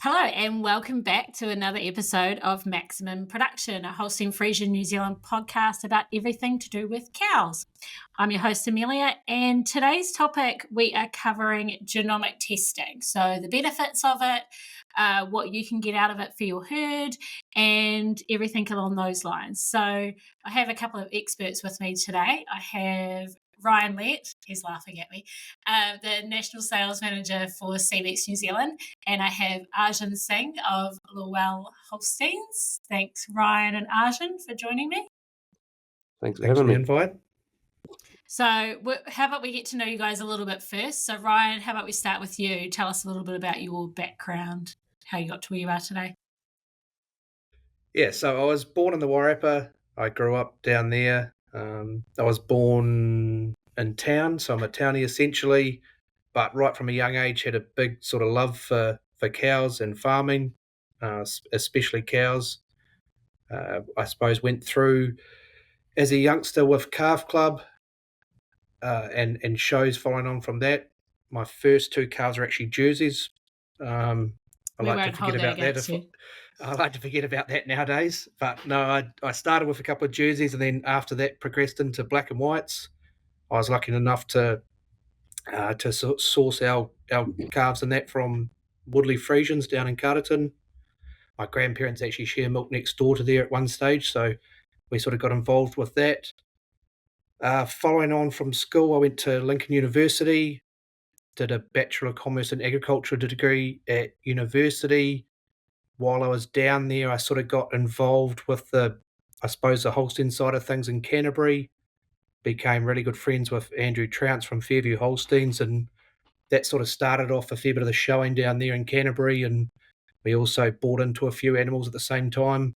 Hello and welcome back to another episode of Maximum Production, a Holstein Friesian New Zealand podcast about everything to do with cows. I'm your host Amelia, and today's topic we are covering genomic testing. So the benefits of it, what you can get out of it for your herd, and everything along those lines. So I have a couple of experts with me today. I have Ryan Lett, he's laughing at me, the National Sales Manager for Semex New Zealand, and I have Arjun Singh of Lawwal Holsteins. Thanks, Ryan and Arjun, for joining me. Thanks for having me. Invite. So how about we get to know you guys a little bit first? So Ryan, how about we start with you? Tell us a little bit about your background, how you got to where you are today. Yeah, so I was born in the Wairarapa. I grew up down there. I was born in town, so I'm a townie essentially, but right from a young age had a big sort of love for cows and farming, especially cows. I suppose went through as a youngster with Calf Club and shows following on from that. My first two calves are actually jerseys. I like to forget about that. I like to forget about that nowadays. But no, I started with a couple of jerseys, and then after that progressed into black and whites. I was lucky enough to source our calves and that from Woodley Friesians down in Carterton. My grandparents actually share milk next door to there at one stage, so we sort of got involved with that. Following on from school, I went to Lincoln University, did a Bachelor of Commerce in Agriculture degree at university. While I was down there, I sort of got involved with the Holstein side of things in Canterbury, became really good friends with Andrew Trounce from Fairview Holsteins, and that sort of started off a fair bit of the showing down there in Canterbury, and we also bought into a few animals at the same time,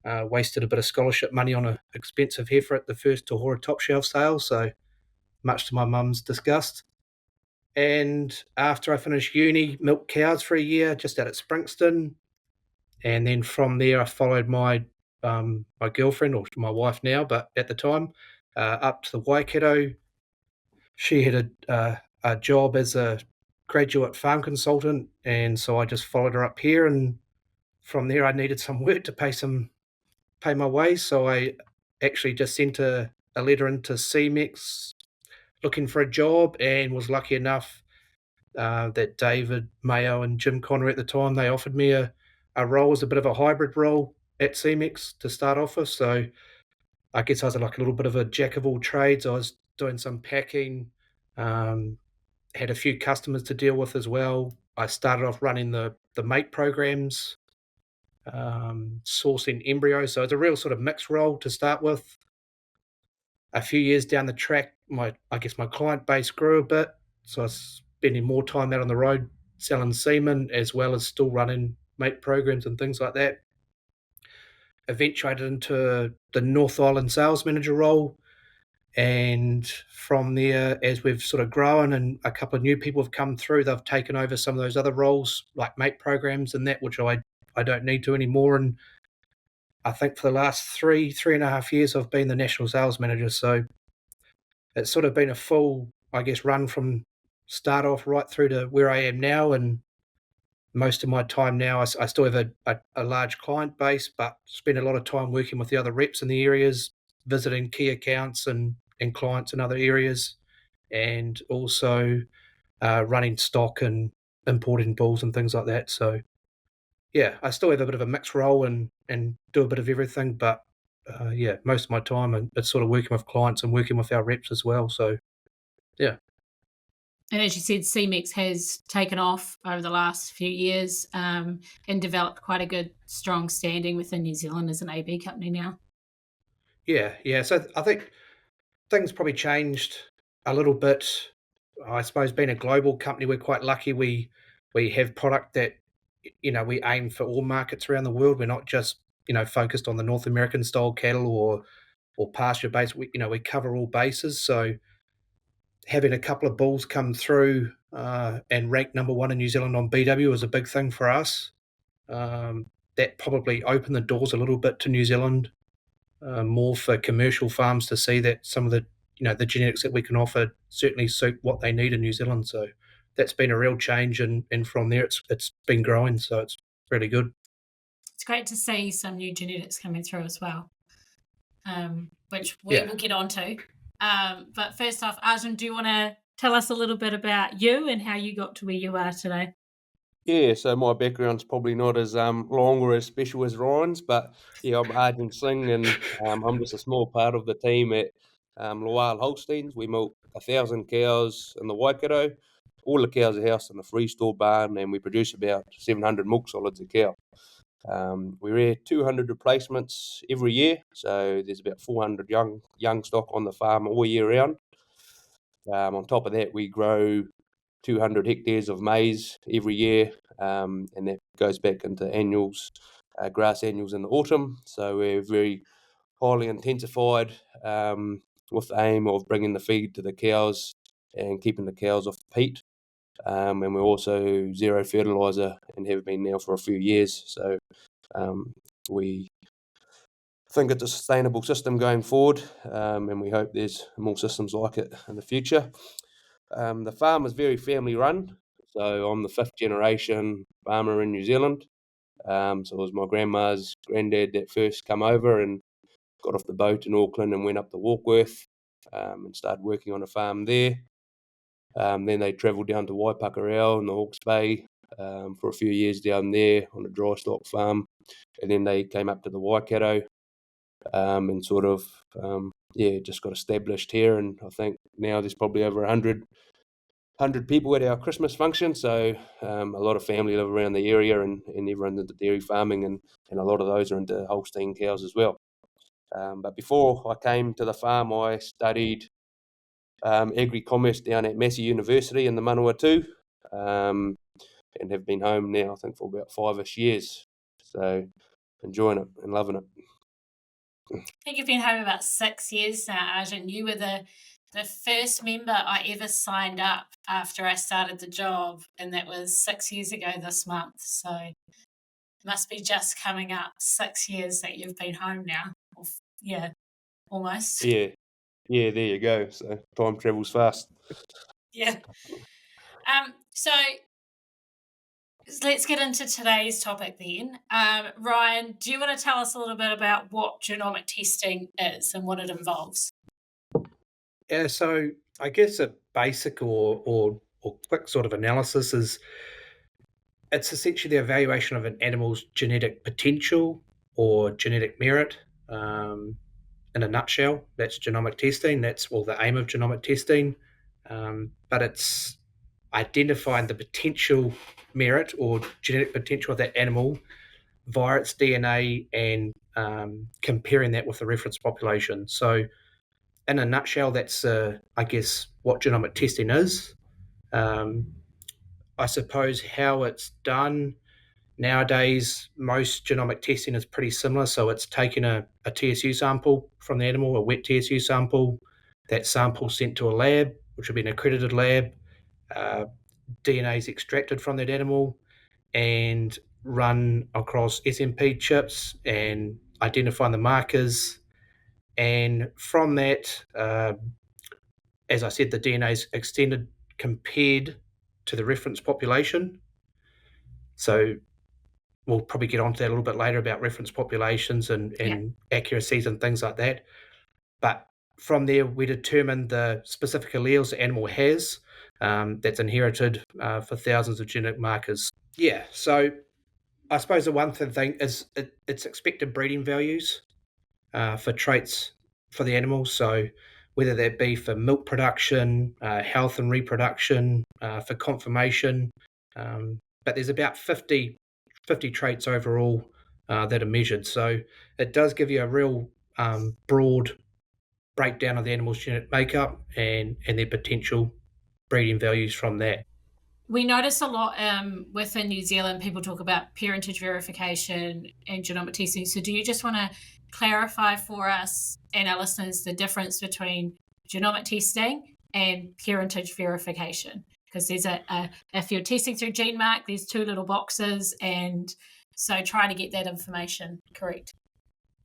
wasted a bit of scholarship money on an expensive heifer at the first Tahora top shelf sale, so much to my mum's disgust. And after I finished uni, milked cows for a year just out at Springston. And then from there, I followed my girlfriend, or my wife now, but at the time, up to the Waikato. She had a job as a graduate farm consultant, and so I just followed her up here. And from there, I needed some work to pay my way, so I actually just sent a letter into Semex looking for a job, and was lucky enough that David Mayo and Jim Connery at the time, they offered me a role as a bit of a hybrid role at Semex to start off with. So I guess I was like a little bit of a jack of all trades. I was doing some packing, had a few customers to deal with as well. I started off running the mate programs, sourcing embryos. So it's a real sort of mixed role to start with. A few years down the track, my client base grew a bit. So I was spending more time out on the road selling semen, as well as still running mate programs and things like that. Eventuated into the North Island sales manager role, and from there, as we've sort of grown and a couple of new people have come through, they've taken over some of those other roles like mate programs and that, which I don't need to anymore. And I think for the last three and a half years, I've been the national sales manager. So it's sort of been a full, I guess, run from start off right through to where I am now. And most of my time now, I still have a large client base, but spend a lot of time working with the other reps in the areas, visiting key accounts and clients in other areas, and also running stock and importing bulls and things like that. So, yeah, I still have a bit of a mixed role and do a bit of everything, but most of my time it's sort of working with clients and working with our reps as well. So, yeah. And as you said, Semex has taken off over the last few years and developed quite a good, strong standing within New Zealand as an AB company now. Yeah. So I think things probably changed a little bit. I suppose being a global company, we're quite lucky. We have product that, we aim for all markets around the world. We're not just, focused on the North American style cattle or pasture based. We cover all bases. So having a couple of bulls come through and rank number one in New Zealand on BW was a big thing for us. That probably opened the doors a little bit to New Zealand, more for commercial farms to see that some of the the genetics that we can offer certainly suit what they need in New Zealand. So that's been a real change, and from there it's been growing, so it's really good. It's great to see some new genetics coming through as well, which we will get onto. But first off, Arjun, do you want to tell us a little bit about you and how you got to where you are today? Yeah, so my background's probably not as long or as special as Ryan's, but yeah, I'm Arjun Singh, and I'm just a small part of the team at Lawwal Holsteins. We milk 1,000 cows in the Waikato. All the cows are housed in a freestall barn, and we produce about 700 milk solids a cow. We rear 200 replacements every year, so there's about 400 young stock on the farm all year round. On top of that, we grow 200 hectares of maize every year, and that goes back into annuals, grass annuals in the autumn. So we're very highly intensified with the aim of bringing the feed to the cows and keeping the cows off the peat. And we're also zero fertiliser and have been now for a few years. So we think it's a sustainable system going forward, and we hope there's more systems like it in the future. The farm is very family run, so I'm the 5th generation farmer in New Zealand. So it was my grandma's granddad that first come over and got off the boat in Auckland and went up to Warkworth and started working on a farm there. Then they travelled down to Waipakarau in the Hawke's Bay for a few years down there on a dry stock farm, and then they came up to the Waikato and sort of just got established here. And I think now there's probably over 100 people at our Christmas function, so a lot of family live around the area, and everyone's into dairy farming, and a lot of those are into Holstein cows as well. But before I came to the farm, I studied agri-commerce down at Massey University in the Manawatu, and have been home now, I think, for about 5-ish years. So enjoying it and loving it. I think you've been home about 6 years now, Arjun. You were the first member I ever signed up after I started the job, and that was 6 years ago this month. So it must be just coming up 6 years that you've been home now. Yeah, almost. Yeah, there you go. So time travels fast. Yeah. So let's get into today's topic then. Ryan, do you want to tell us a little bit about what genomic testing is and what it involves? Yeah, so I guess a basic or quick sort of analysis is it's essentially the evaluation of an animal's genetic potential or genetic merit. In a nutshell, that's genomic testing. That's the aim of genomic testing. But it's identifying the potential merit or genetic potential of that animal via its DNA and comparing that with the reference population. So in a nutshell, that's, I guess, what genomic testing is. I suppose how it's done nowadays, most genomic testing is pretty similar. So it's taking a TSU sample from the animal, a wet TSU sample. That sample sent to a lab, which would be an accredited lab. DNA is extracted from that animal and run across SMP chips and identifying the markers. And from that, as I said, the DNA is extended compared to the reference population. So we'll probably get onto that a little bit later about reference populations and accuracies and things like that. But from there, we determine the specific alleles the animal has that's inherited for thousands of genetic markers. Yeah, so I suppose the one thing is it's expected breeding values for traits for the animals. So whether that be for milk production, health and reproduction, for conformation. But there's about 50 traits overall that are measured. So it does give you a real broad breakdown of the animal's genetic makeup and their potential breeding values from that. We notice a lot within New Zealand, people talk about parentage verification and genomic testing. So do you just want to clarify for us and our listeners the difference between genomic testing and parentage verification? Because there's if you're testing through GeneMark, there's 2 little boxes, and so try to get that information correct.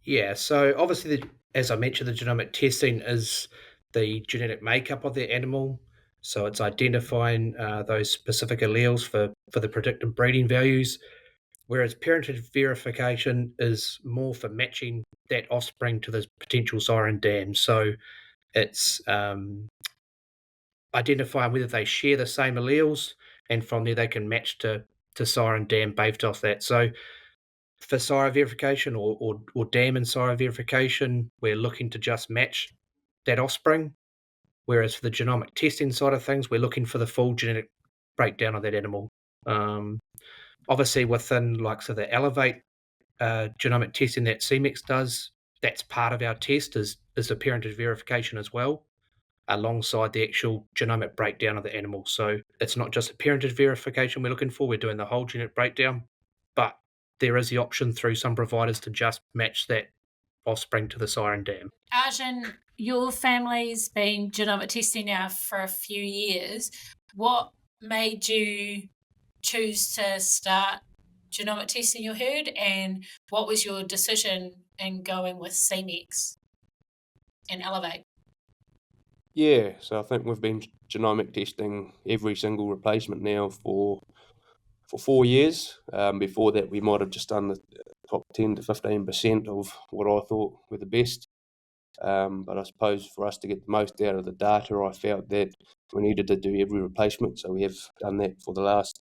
Yeah, so obviously, as I mentioned, the genomic testing is the genetic makeup of the animal. So it's identifying those specific alleles for the predicted breeding values, whereas parentage verification is more for matching that offspring to the potential sire and dam. So it's identifying whether they share the same alleles, and from there they can match to sire and dam based off that. So for sire verification or dam and sire verification, we're looking to just match that offspring. Whereas for the genomic testing side of things, we're looking for the full genetic breakdown of that animal. Obviously, within the Elevate genomic testing that Semex does, that's part of our test is a parentage verification as well, alongside the actual genomic breakdown of the animal. So it's not just a parentage verification we're looking for, we're doing the whole genetic breakdown, but there is the option through some providers to just match that offspring to the sire and dam. Arjun, your family's been genomic testing now for a few years. What made you choose to start genomic testing your herd, and what was your decision in going with Semex and Elevate? Yeah, so I think we've been genomic testing every single replacement now for 4 years. Before that, we might have just done the top 10 to 15% of what I thought were the best. But I suppose for us to get the most out of the data, I felt that we needed to do every replacement. So we have done that for the last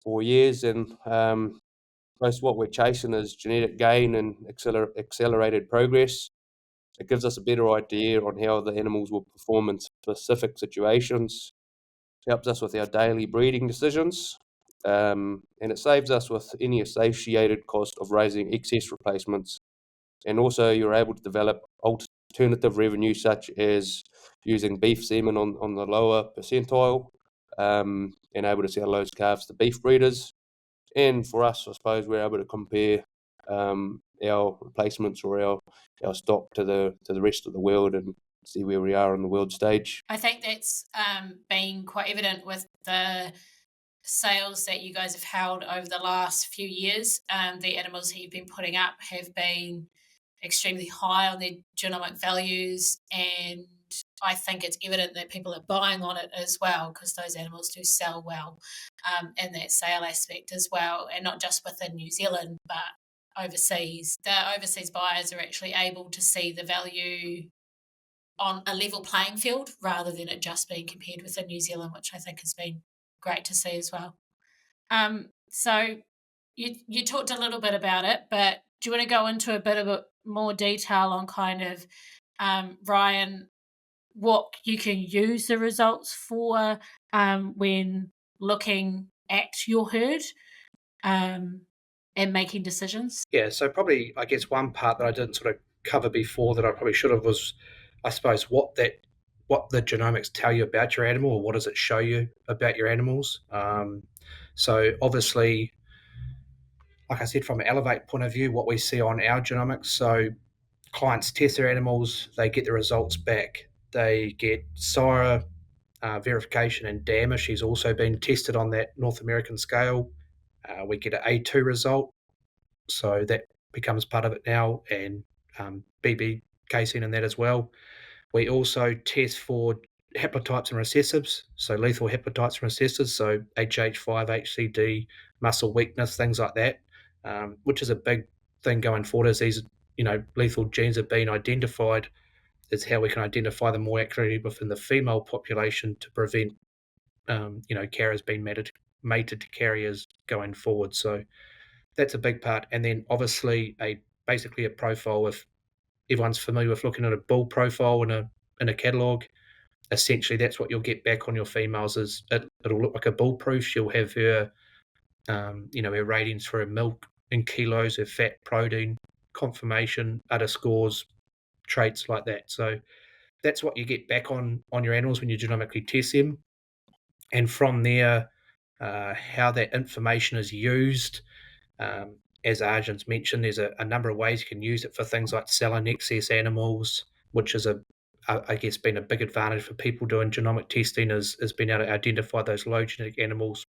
4 years. And most what we're chasing is genetic gain and accelerated progress. It gives us a better idea on how the animals will perform in specific situations. It helps us with our daily breeding decisions. And it saves us with any associated cost of raising excess replacements. And also, you're able to develop alternative revenue, such as using beef semen on the lower percentile, and able to sell those calves to beef breeders. And for us, I suppose we're able to compare our replacements or our stock to the rest of the world and see where we are on the world stage. I think that's been quite evident with the sales that you guys have held over the last few years. The animals that you've been putting up have been extremely high on their genomic values, and I think it's evident that people are buying on it as well, because those animals do sell well in that sale aspect as well, and not just within New Zealand but overseas. The overseas buyers are actually able to see the value on a level playing field rather than it just being compared within New Zealand, which I think has been great to see as well. So you talked a little bit about it, but do you want to go into a bit of more detail on kind of, Ryan, what you can use the results for when looking at your herd and making decisions? Yeah, so probably, I guess, one part that I didn't sort of cover before that I probably should have was, I suppose, what the genomics tell you about your animal, or what does it show you about your animals. So obviously, like I said, from an Elevate point of view, what we see on our genomics, so clients test their animals, they get the results back. They get sire verification and dam. She's also been tested on that North American scale. We get an A2 result, so that becomes part of it now, and BB casein in that as well. We also test for haplotypes and recessives, so lethal haplotypes and recessives, so HH5, HCD, muscle weakness, things like that, which is a big thing going forward as these lethal genes have been identified. Is how we can identify them more accurately within the female population to prevent carriers being mated to carriers going forward. So that's a big part. And then obviously basically a profile. If everyone's familiar with looking at a bull profile in a catalogue, essentially that's what you'll get back on your females. Is it'll look like a bull proof. She'll have her her ratings for her milk in kilos, her fat, protein, conformation, udder scores, traits like that. So that's what you get back on your animals when you genomically test them. And from there, how that information is used, as Arjun's mentioned, there's a number of ways you can use it for things like selling excess animals, which is I guess been a big advantage for people doing genomic testing, is being able to identify those low genetic animals,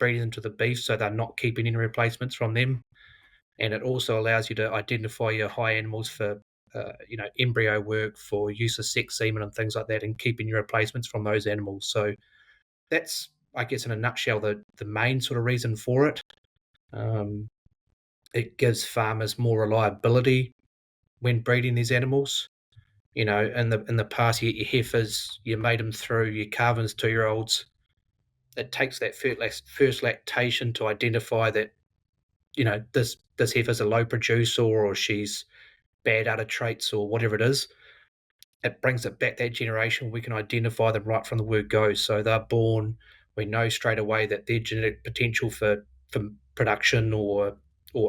breeding into the beef, so they're not keeping any replacements from them. And it also allows you to identify your high animals for embryo work, for use of sex semen and things like that, and keeping your replacements from those animals. So that's, I guess, in a nutshell, the main sort of reason for it. It gives farmers more reliability when breeding these animals. In the past, you get your heifers, you made them through, your calvings, 2-year-olds. It takes that first lactation to identify that, this heifer's a low producer, or she's bad udder traits, or whatever it is. It brings it back that generation. We can identify them right from the word go. So they're born, we know straight away that their genetic potential for production or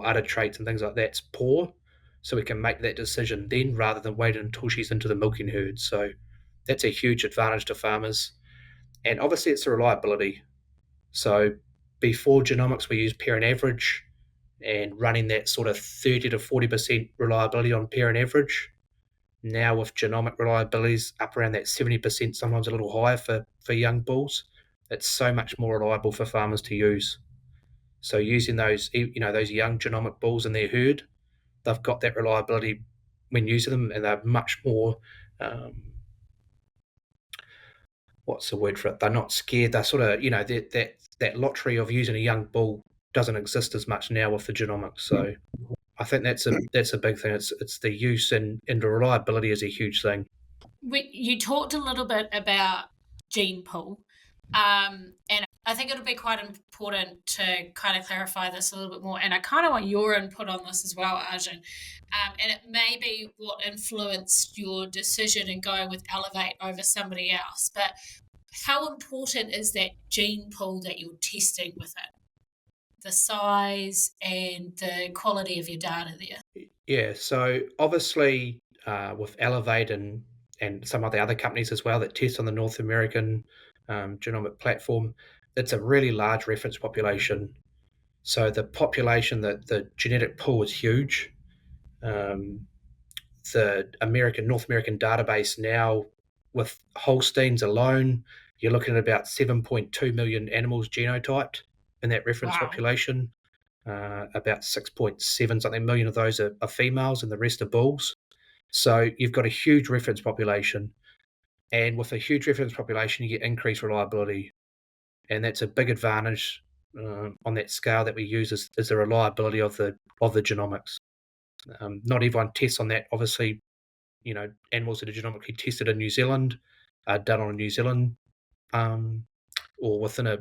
udder traits and things like that's poor. So we can make that decision then, rather than wait until she's into the milking herd. So that's a huge advantage to farmers. And obviously it's the reliability. So before genomics, we used parent average and running that sort of 30 to 40% reliability on parent average. Now with genomic reliabilities up around that 70%, sometimes a little higher for young bulls, it's so much more reliable for farmers to use. So using those young genomic bulls in their herd, they've got that reliability when using them, and they're much more, what's the word for it? They're not scared. They're sort of, that lottery of using a young bull doesn't exist as much now with the genomics. So I think that's a big thing. It's the use, and the reliability is a huge thing. You talked a little bit about gene pool, and I think it'll be quite important to kind of clarify this a little bit more. And I kind of want your input on this as well, Arjun. And it may be what influenced your decision in going with Elevate over somebody else. But how important is that gene pool that you're testing with it? The size and the quality of your data there. Yeah, so obviously with Elevate and some of the other companies as well that test on the North American genomic platform, it's a really large reference population. So the population, the genetic pool is huge. The North American database now, with Holsteins alone, you're looking at about 7.2 million animals genotyped in that reference population. About 6.7 something million of those are females, and the rest are bulls. So you've got a huge reference population, and with a huge reference population, you get increased reliability, and that's a big advantage on that scale that we use is the reliability of the genomics. Not everyone tests on that. Obviously, animals that are genomically tested in New Zealand are done on a New Zealand or within a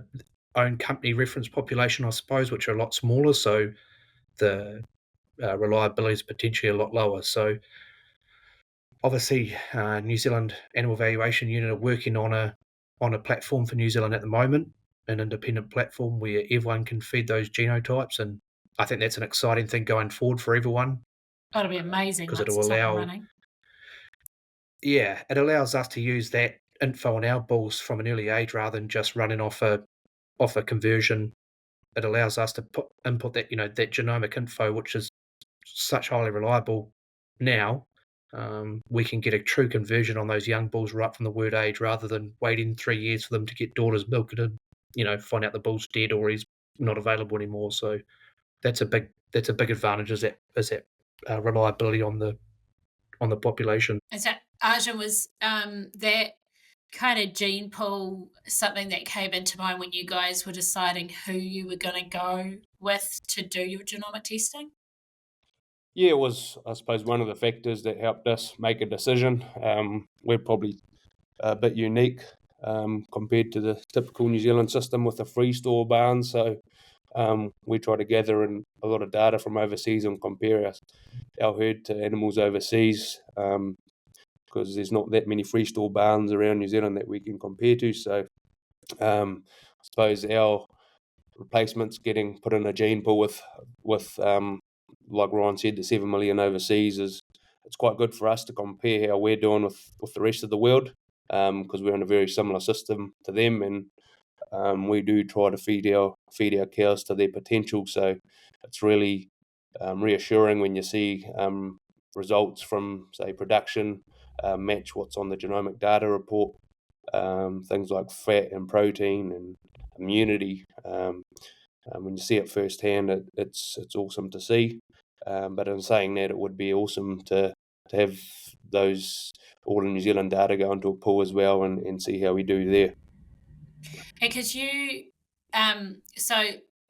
own company reference population, I suppose, which are a lot smaller. So the reliability is potentially a lot lower. So obviously, New Zealand Animal Valuation Unit are working on a platform for New Zealand at the moment, an independent platform where everyone can feed those genotypes, and I think that's an exciting thing going forward for everyone. That'll be amazing because once it'll it's up and allow, running. yeah, it allows us to use that info on our bulls from an early age rather than just running off a conversion. It allows us to input that that genomic info, which is such highly reliable now. We can get a true conversion on those young bulls right from the word age, rather than waiting 3 years for them to get daughters milked and find out the bull's dead or he's not available anymore. So that's a big advantage, is that reliability on the population. Is that, Arjun, was that kind of gene pool something that came into mind when you guys were deciding who you were going to go with to do your genomic testing? Yeah, it was, I suppose, one of the factors that helped us make a decision. We're probably a bit unique compared to the typical New Zealand system with a free store barn. So we try to gather in a lot of data from overseas and compare our herd to animals overseas, because there's not that many free store barns around New Zealand that we can compare to. So I suppose our replacements getting put in a gene pool with like Ryan said, the 7 million overseas it's quite good for us to compare how we're doing with the rest of the world, because we're in a very similar system to them, and we do try to feed our cows to their potential. So it's really reassuring when you see results from, say, production match what's on the genomic data report, things like fat and protein and immunity. When you see it firsthand, it's awesome to see. But in saying that, it would be awesome to have those all in New Zealand data go into a pool as well and see how we do there. Because you, so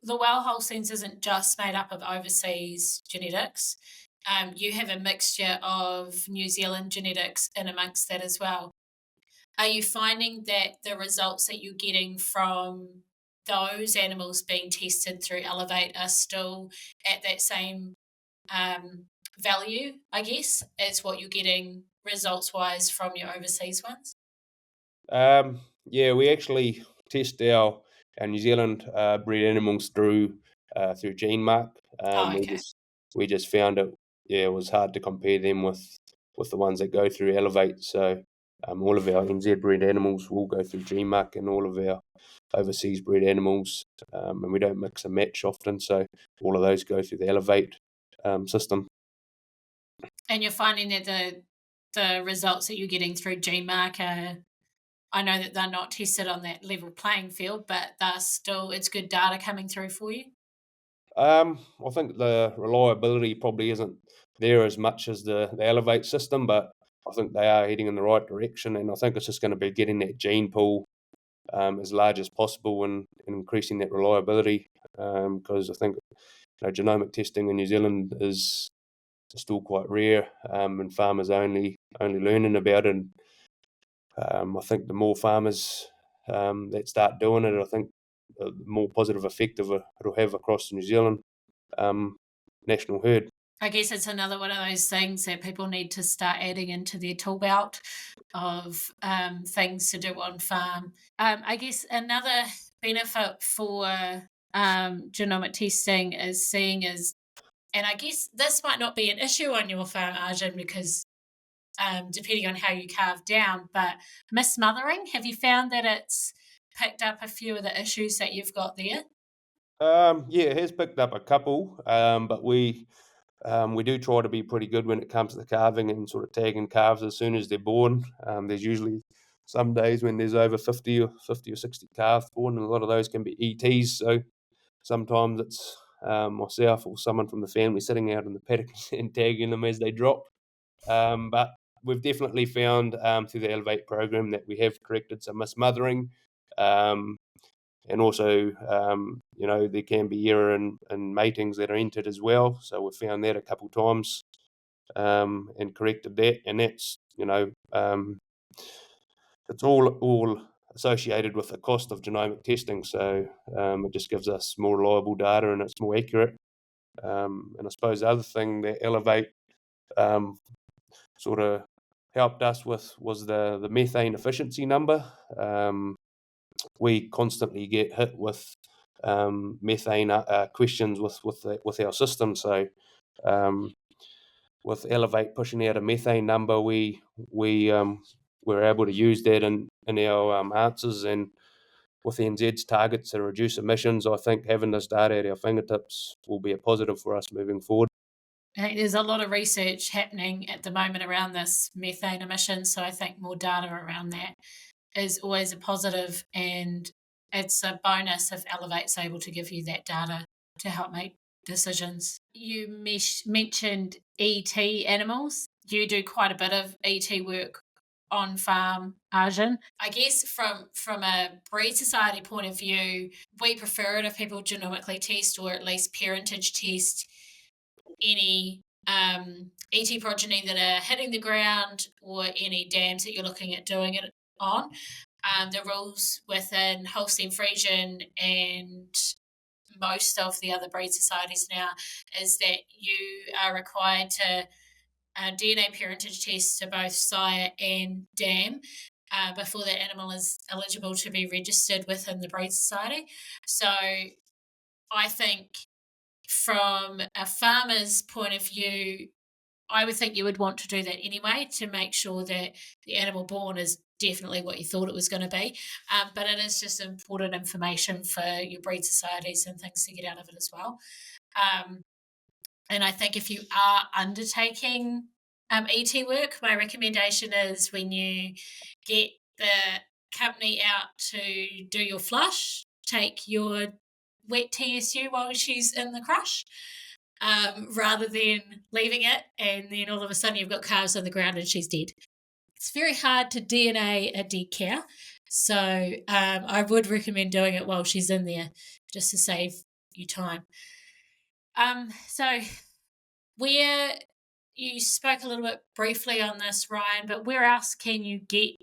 Lawwal Holsteins isn't just made up of overseas genetics. You have a mixture of New Zealand genetics in amongst that as well. Are you finding that the results that you're getting from those animals being tested through Elevate are still at that same value, I guess, as what you're getting results-wise from your overseas ones? Yeah, we actually test our New Zealand bred animals through GeneMark. Oh, okay. We just found it was hard to compare them with the ones that go through Elevate. So all of our NZ bred animals will go through GeneMark, and all of our overseas bred animals, and we don't mix and match often. So all of those go through the Elevate system. And you're finding that the results that you're getting through GeneMark are, I know that they're not tested on that level playing field, but it's good data coming through for you? I think the reliability probably isn't there as much as the Elevate system, but I think they are heading in the right direction, and I think it's just going to be getting that gene pool as large as possible and increasing that reliability, because I think genomic testing in New Zealand is still quite rare, and farmers are only learning about it. I think the more farmers that start doing it, I think the more positive effect it'll have across the New Zealand national herd. I guess it's another one of those things that people need to start adding into their tool belt of things to do on farm. I guess another benefit for genomic testing is seeing is, and I guess this might not be an issue on your farm, Arjun, because depending on how you carve down, but mismothering, have you found that it's picked up a few of the issues that you've got there? Yeah, it has picked up a couple, but we do try to be pretty good when it comes to the calving and sort of tagging calves as soon as they're born. There's usually some days when there's over 50 or 60 calves born, and a lot of those can be ETs. So sometimes it's myself or someone from the family sitting out in the paddock and tagging them as they drop. But we've definitely found through the Elevate program that we have corrected some mismothering. And also, there can be error in matings that are entered as well. So we've found that a couple of times and corrected that. And that's, it's all associated with the cost of genomic testing. So it just gives us more reliable data and it's more accurate. And I suppose the other thing that Elevate sort of helped us with was the methane efficiency number. We constantly get hit with methane questions with our system. So with Elevate pushing out a methane number, we're able to use that in our answers, and with NZ's targets to reduce emissions, I think having this data at our fingertips will be a positive for us moving forward. There's a lot of research happening at the moment around this methane emission, so I think more data around that is always a positive, and it's a bonus if Elevate's able to give you that data to help make decisions. You mentioned ET animals. You do quite a bit of ET work on farm, Arjun. I guess from a breed society point of view, we prefer it if people genomically test or at least parentage test any ET progeny that are hitting the ground or any dams that you're looking at doing it on. The rules within Holstein Friesian and most of the other breed societies now is that you are required to DNA parentage test to both sire and dam before that animal is eligible to be registered within the breed society. So I think from a farmer's point of view, I would think you would want to do that anyway to make sure that the animal born is definitely what you thought it was going to be. But it is just important information for your breed societies and things to get out of it as well. And I think if you are undertaking ET work, my recommendation is when you get the company out to do your flush, take your wet TSU while she's in the crush. rather than leaving it and then all of a sudden you've got calves on the ground and she's dead. It's very hard to DNA a dead cow, so I would recommend doing it while she's in there just to save you time. So where you spoke a little bit briefly on this, Ryan, but where else can you get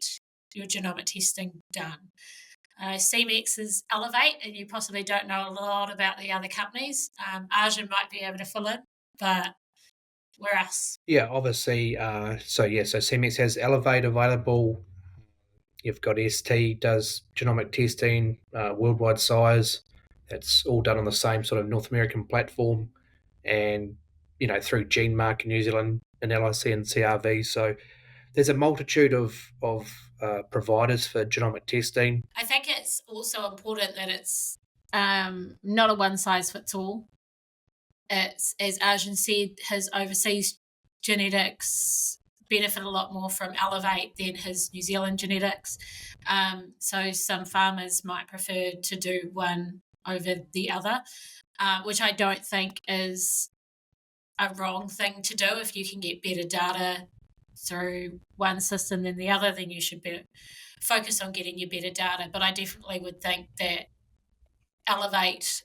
your genomic testing done? Semex is Elevate, and you possibly don't know a lot about the other companies. Arjun might be able to fill in, but where else? Yeah, obviously. So Semex has Elevate available. You've got ST does genomic testing, worldwide size. That's all done on the same sort of North American platform, and through GeneMark in New Zealand and LIC and CRV. So there's a multitude of providers for genomic testing. I think it's also important that it's not a one size fits all. It's, as Arjun said, his overseas genetics benefit a lot more from Elevate than his New Zealand genetics. So some farmers might prefer to do one over the other, which I don't think is a wrong thing to do. If you can get better data through one system than the other, then you should be focus on getting your better data. But I definitely would think that Elevate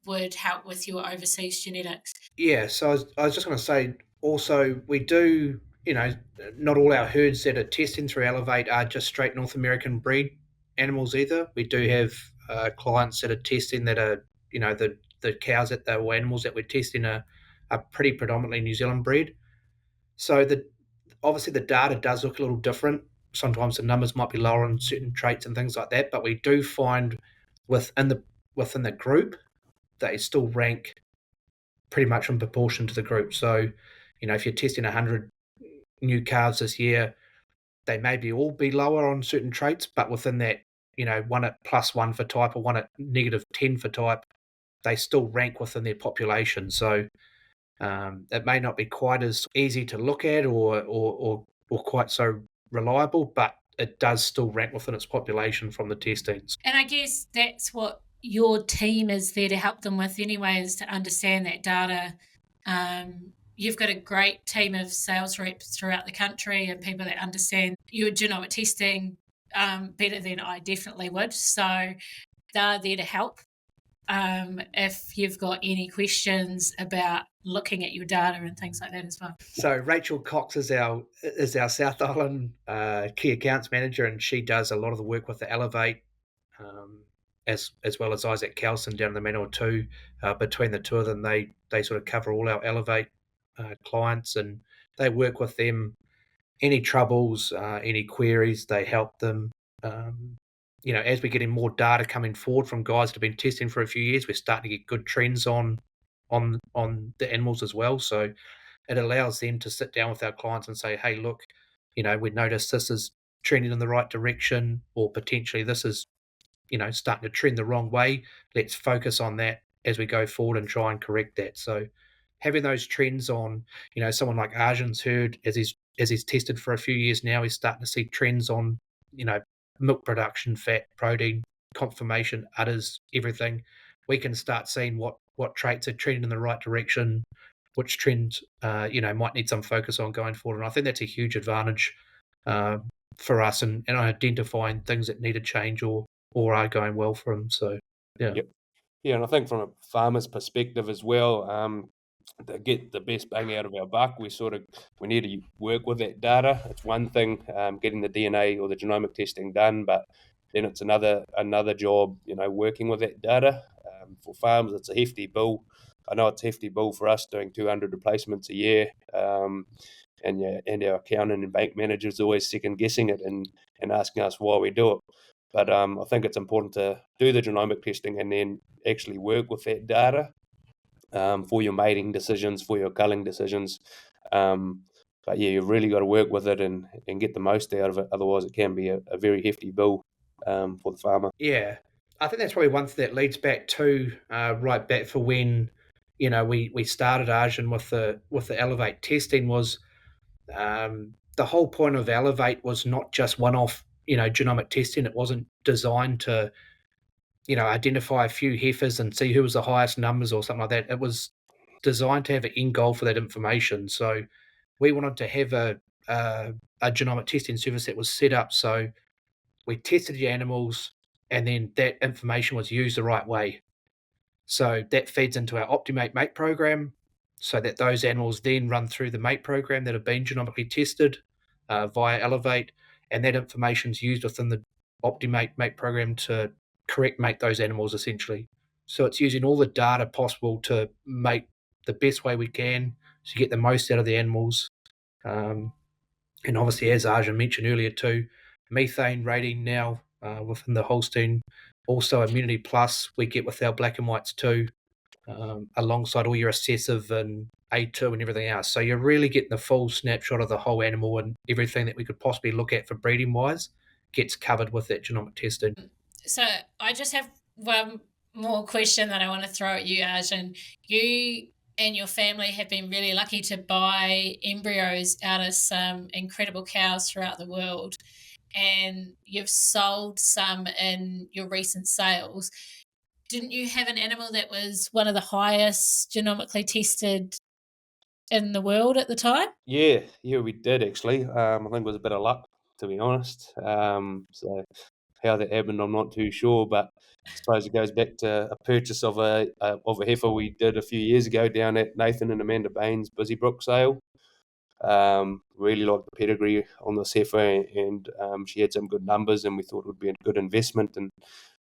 would help with your overseas genetics. Yeah, so I was just going to say also, we do, not all our herds that are testing through Elevate are just straight North American breed animals either. We do have clients that are testing that are, the cows or animals that we're testing are pretty predominantly New Zealand breed. So obviously the data does look a little different. Sometimes the numbers might be lower on certain traits and things like that, but we do find within the group they still rank pretty much in proportion to the group. So, if you're testing 100 new calves this year, they maybe all be lower on certain traits, but within that, one at +1 for type or one at -10 for type, they still rank within their population. So it may not be quite as easy to look at or quite so reliable, but it does still rank within its population from the testings. And I guess that's what your team is there to help them with anyway, is to understand that data. You've got a great team of sales reps throughout the country and people that understand your genomic testing better than I definitely would. So they're there to help. If you've got any questions about looking at your data and things like that as well. So Rachel Cox is our South Island key accounts manager, and she does a lot of the work with the Elevate, as well as Isaac Kelson down in the Manor 2. Between the two of them, they sort of cover all our Elevate clients, and they work with them. Any troubles, any queries, they help them. As we're getting more data coming forward from guys that have been testing for a few years, we're starting to get good trends on the animals as well. So it allows them to sit down with our clients and say, hey, look, we noticed this is trending in the right direction, or potentially this is, starting to trend the wrong way. Let's focus on that as we go forward and try and correct that. So having those trends on, someone like Arjun's herd, as he's tested for a few years now, he's starting to see trends on, milk production, fat, protein, conformation, udders, everything. We can start seeing what traits are trending in the right direction, which trends, might need some focus on going forward. And I think that's a huge advantage for us and identifying things that need to change or are going well for them. So, yeah. Yep. Yeah, and I think from a farmer's perspective as well, to get the best bang out of our buck, we need to work with that data. It's one thing getting the DNA or the genomic testing done, but then it's another job, working with that data. For farms, it's a hefty bill. I know it's a hefty bill for us doing 200 replacements a year, and our accountant and bank managers always second guessing it and asking us why we do it. But I think it's important to do the genomic testing and then actually work with that data for your mating decisions, for your culling decisions. But yeah, you've really got to work with it and get the most out of it. Otherwise, it can be a very hefty bill for the farmer. Yeah, I think that's probably one thing that leads back to right back for when we started Arjun with the Elevate testing was the whole point of Elevate was not just one-off genomic testing. It wasn't designed to identify a few heifers and see who was the highest numbers or something like that. It was designed to have an end goal for that information. So we wanted to have a genomic testing service that was set up so we tested the animals and then that information was used the right way. So that feeds into our Optimate mate program so that those animals then run through the mate program that have been genomically tested via Elevate, and that information is used within the Optimate mate program to correct mate those animals essentially. So it's using all the data possible to mate the best way we can to get the most out of the animals. And obviously, as Arjun mentioned earlier too, methane rating now within the Holstein, also Immunity Plus we get with our black and whites too, alongside all your assessive and A2 and everything else. So you're really getting the full snapshot of the whole animal, and everything that we could possibly look at for breeding wise gets covered with that genomic testing. So I just have one more question that I want to throw at you, Arjun. You and your family have been really lucky to buy embryos out of some incredible cows throughout the world, and you've sold some in your recent sales. Didn't you have an animal that was one of the highest genomically tested in the world at the time? Yeah, we did actually. I think it was a bit of luck, to be honest. So how that happened, I'm not too sure, but I suppose it goes back to a purchase of a heifer we did a few years ago down at Nathan and Amanda Bain's Busybrook sale. Really liked the pedigree on this heifer, and she had some good numbers, and we thought it would be a good investment. And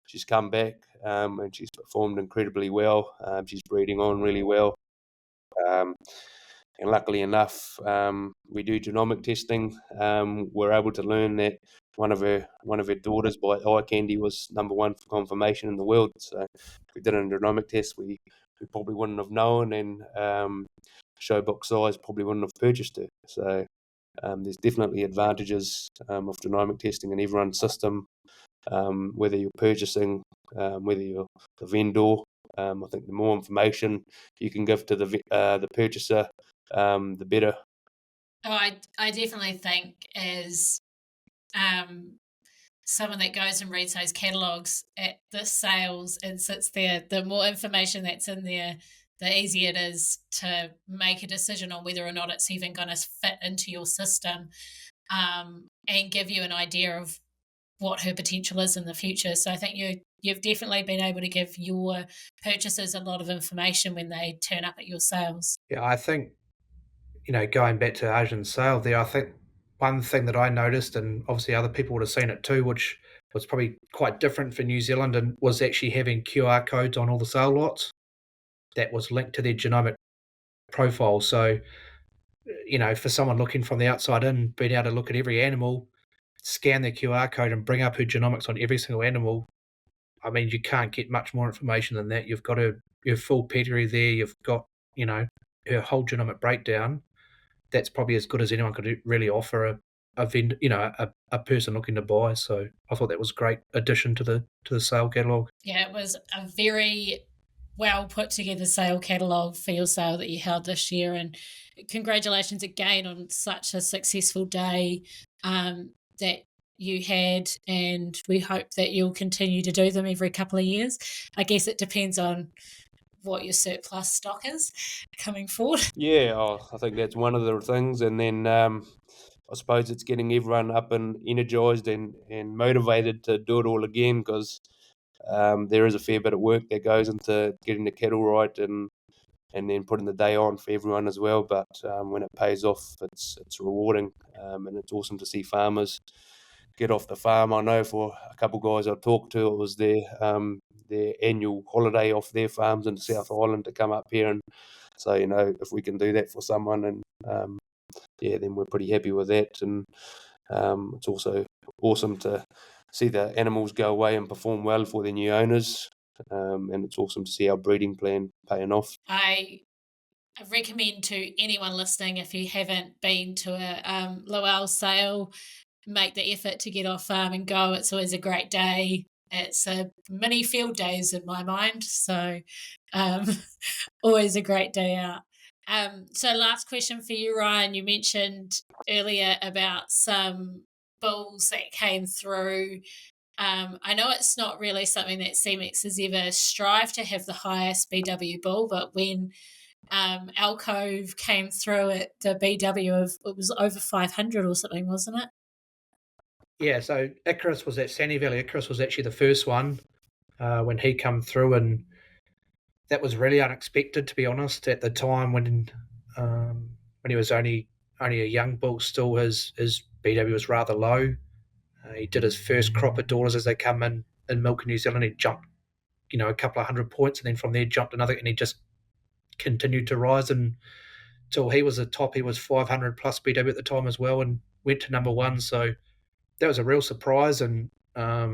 she's come back, and she's performed incredibly well. She's breeding on really well. And luckily enough, we do genomic testing. We're able to learn that one of her daughters by eye candy was number one for confirmation in the world. So if we did a genomic test, we probably wouldn't have known, and show box size probably wouldn't have purchased her. So there's definitely advantages of genomic testing in everyone's system, whether you're purchasing, whether you're the vendor. I think the more information you can give to the purchaser, the better. Oh, I definitely think as someone that goes and reads those catalogues at the sales and sits there, the more information that's in there, the easier it is to make a decision on whether or not it's even going to fit into your system, and give you an idea of what her potential is in the future. So I think you've definitely been able to give your purchasers a lot of information when they turn up at your sales. Yeah, I think, going back to Arjun's sale there, I think one thing that I noticed, and obviously other people would have seen it too, which was probably quite different for New Zealand, and was actually having QR codes on all the sale lots that was linked to their genomic profile. So, for someone looking from the outside in, being able to look at every animal, scan their QR code and bring up her genomics on every single animal, I mean, you can't get much more information than that. You've got your full pedigree there. You've got, her whole genomic breakdown. That's probably as good as anyone could really offer a vendor, a person looking to buy. So I thought that was a great addition to the sale catalogue. Yeah, it was a very well put together sale catalogue for your sale that you held this year, and congratulations again on such a successful day that you had, and we hope that you'll continue to do them every couple of years. I guess it depends on what your surplus stock is coming forward. Yeah, I think that's one of the things, and then I suppose it's getting everyone up and energised and motivated to do it all again, because there is a fair bit of work that goes into getting the cattle right, and then putting the day on for everyone as well. But when it pays off, it's rewarding, and it's awesome to see farmers get off the farm. I know for a couple of guys I talked to, it was their annual holiday off their farms in the South Island to come up here, and so if we can do that for someone, and then we're pretty happy with that. And it's also awesome to see the animals go away and perform well for their new owners, and it's awesome to see our breeding plan paying off. I recommend to anyone listening, if you haven't been to a Lawwal sale, make the effort to get off farm and go. It's always a great day. It's a mini field days in my mind, so always a great day out. So last question for you, Ryan. You mentioned earlier about some bulls that came through. I know it's not really something that Semex has ever strived to have the highest BW bull, but when alcove came through at the BW of, it was over 500 or something, wasn't it? Yeah, so Icarus was at Sandy Valley. Icarus was actually the first one when he come through, and that was really unexpected, to be honest. At the time when he was only a young bull, still his BW was rather low. He did his first crop of daughters as they come in milk in New Zealand. He jumped, a couple of 100 points, and then from there jumped another, and he just continued to rise until he was the top. He was 500 plus BW at the time as well, and went to number one. So that was a real surprise, and a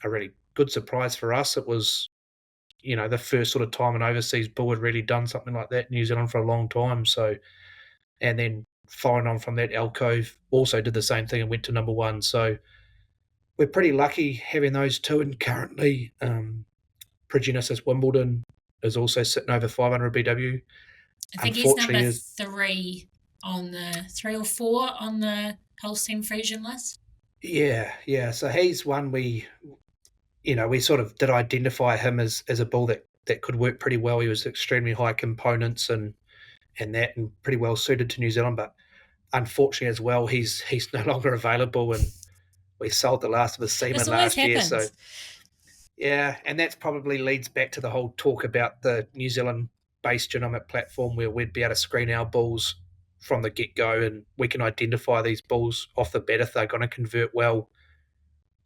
really good surprise for us. It was, the first sort of time an overseas bull had really done something like that in New Zealand for a long time. So, and then following on from that, Alcove also did the same thing and went to number one. So we're pretty lucky having those two, and currently Progenesis Wimbledon is also sitting over 500 BW. I think he's number 3 on the 3 or 4 on the Holstein Friesian list. Yeah. So he's one we sort of did identify him as a bull that could work pretty well. He was extremely high components and pretty well suited to New Zealand, but unfortunately as well, he's no longer available, and we sold the last of his semen last year. So yeah, and that's probably leads back to the whole talk about the New Zealand-based genomic platform, where we'd be able to screen our bulls from the get-go, and we can identify these bulls off the bat if they're going to convert well.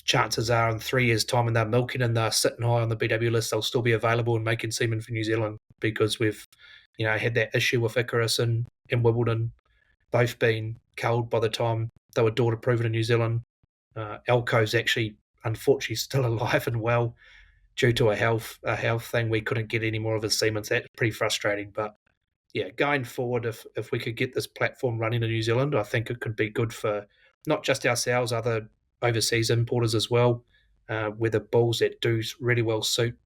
Chances are in 3 years' time, when they're milking and they're sitting high on the BW list, they'll still be available and making semen for New Zealand, because we've had that issue with Icarus and Wimbledon both being culled by the time they were daughter proven in New Zealand. Elco's actually, unfortunately, still alive and well due to a health thing. We couldn't get any more of his semen, so that's pretty frustrating. But yeah, going forward, if we could get this platform running in New Zealand, I think it could be good for not just ourselves, other overseas importers as well, where the bulls that do really well suit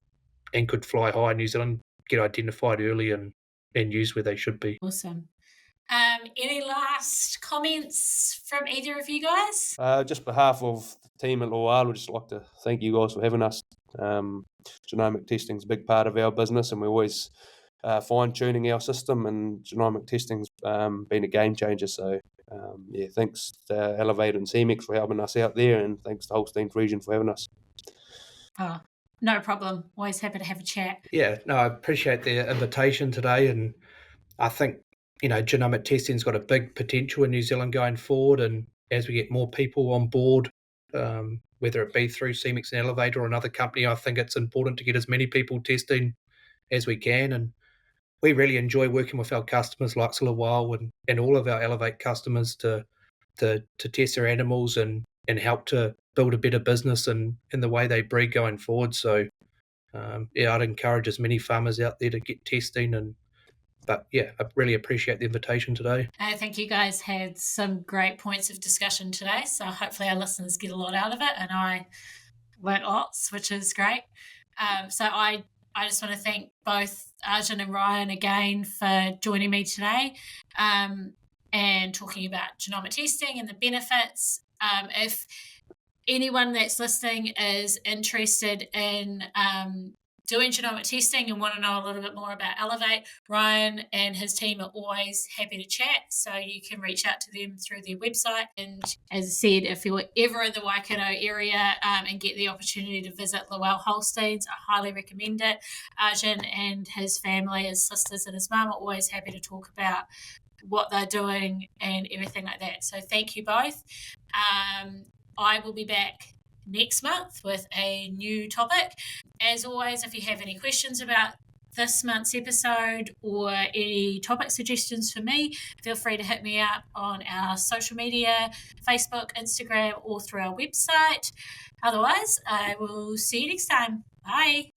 and could fly high in New Zealand get identified early and used where they should be. Awesome. Any last comments from either of you guys? Just behalf of the team at Lawwal, we'd just like to thank you guys for having us. Genomic testing is a big part of our business, and we're always fine-tuning our system, and genomic testing's been a game changer. So thanks to Elevate and Semex for helping us out there, and thanks to Holstein Friesian for having us. Oh, no problem. Always happy to have a chat. Yeah, no, I appreciate the invitation today, and I think genomic testing's got a big potential in New Zealand going forward, and as we get more people on board, whether it be through Semex and Elevate or another company, I think it's important to get as many people testing as we can. And we really enjoy working with our customers like Lawwal and all of our Elevate customers to test their animals and help to build a better business in the way they breed going forward. So I'd encourage as many farmers out there to get testing. But yeah, I really appreciate the invitation today. I think you guys had some great points of discussion today, so hopefully our listeners get a lot out of it, and I learnt lots, which is great. So I just want to thank both Arjun and Ryan again for joining me today and talking about genomic testing and the benefits. If anyone that's listening is interested in doing genomic testing and want to know a little bit more about Elevate, Ryan and his team are always happy to chat, so you can reach out to them through their website. And as I said, if you're ever in the Waikato area and get the opportunity to visit Lawwal Holsteins, I highly recommend it. Arjun and his family, his sisters and his mum, are always happy to talk about what they're doing and everything like that. So thank you both. I will be back next month with a new topic. As always, if you have any questions about this month's episode or any topic suggestions for me, feel free to hit me up on our social media, Facebook, Instagram, or through our website. Otherwise, I will see you next time. Bye.